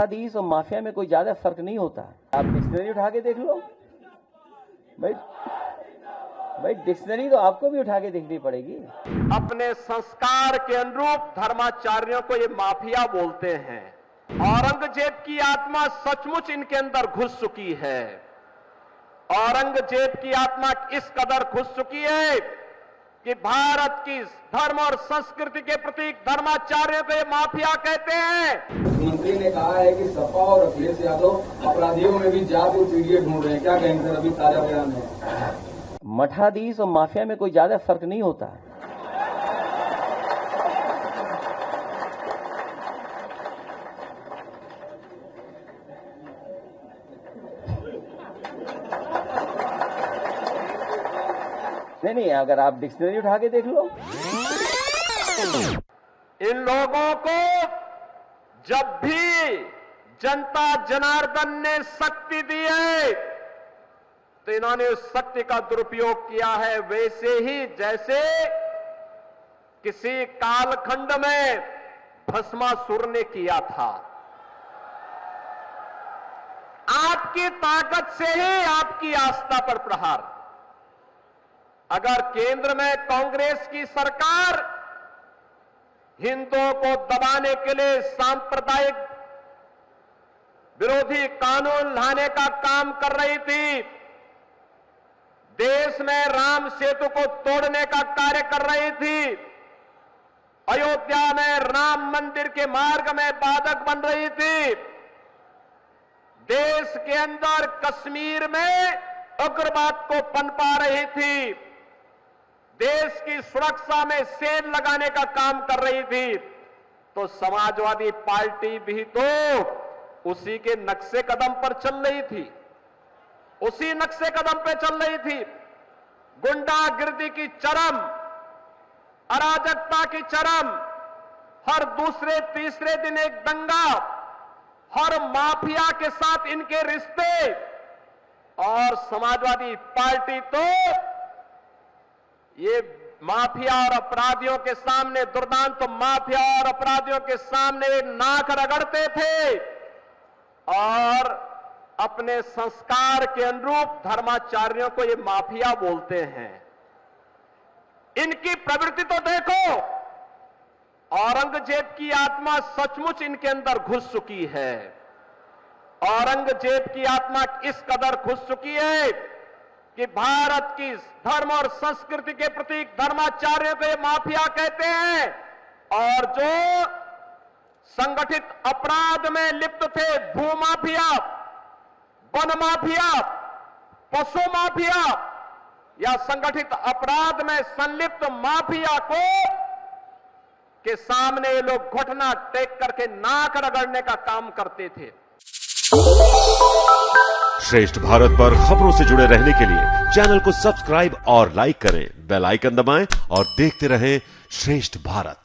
मठाधीश और माफिया में कोई ज्यादा फर्क नहीं होता। आप डिक्शनरी उठा के देख लो भाई डिक्शनरी तो आपको भी उठा के देखनी पड़ेगी। अपने संस्कार के अनुरूप धर्माचार्यों को ये माफिया बोलते हैं। औरंगजेब की आत्मा सचमुच इनके अंदर घुस चुकी है। औरंगजेब की आत्मा इस कदर घुस चुकी है कि भारत की धर्म और संस्कृति के प्रतीक धर्माचार्यों को ये माफिया कहते हैं। मुख्यमंत्री ने कहा है कि सपा और अखिलेश यादव अपराधियों में भी जाति और पीढ़ी ढूंढ रहे हैं, क्या कहेंगे सर? अभी ताजा बयान है। मठाधीश और माफिया में कोई ज्यादा फर्क नहीं होता। नहीं, अगर आप डिक्शनरी उठा के देख लो। इन लोगों को जब भी जनता जनार्दन ने शक्ति दी है तो इन्होंने उस शक्ति का दुरुपयोग किया है, वैसे ही जैसे किसी कालखंड में भस्मासुर ने किया था। आपकी ताकत से ही आपकी आस्था पर प्रहार। अगर केंद्र में कांग्रेस की सरकार हिंदुओं को दबाने के लिए सांप्रदायिक विरोधी कानून लाने का काम कर रही थी, देश में राम सेतु को तोड़ने का कार्य कर रही थी, अयोध्या में राम मंदिर के मार्ग में बाधक बन रही थी, देश के अंदर कश्मीर में उग्रवाद को पनपा रही थी, देश की सुरक्षा में सेल लगाने का काम कर रही थी, तो समाजवादी पार्टी भी तो उसी के नक्शे कदम पर चल रही थी, उसी नक्शे कदम पे चल रही थी। गुंडागिर्दी की चरम, अराजकता की चरम, हर दूसरे तीसरे दिन एक दंगा, हर माफिया के साथ इनके रिश्ते, और समाजवादी पार्टी तो ये माफिया और अपराधियों के सामने, दुर्दांत तो माफिया और अपराधियों के सामने नाक रगड़ते थे और अपने संस्कार के अनुरूप धर्माचार्यों को ये माफिया बोलते हैं। इनकी प्रवृत्ति तो देखो, औरंगजेब की आत्मा सचमुच इनके अंदर घुस चुकी है। औरंगजेब की आत्मा इस कदर घुस चुकी है कि भारत की धर्म और संस्कृति के प्रतीक धर्माचार्यों को ये माफिया कहते हैं। और जो संगठित अपराध में लिप्त थे, भूमाफिया, वन माफिया, पशु माफिया या संगठित अपराध में संलिप्त माफिया को के सामने ये लोग घुटना टेक करके नाक रगड़ने का काम करते थे। श्रेष्ठ भारत पर खबरों से जुड़े रहने के लिए चैनल को सब्सक्राइब और लाइक करें, बेल आइकन दबाएं और देखते रहें श्रेष्ठ भारत।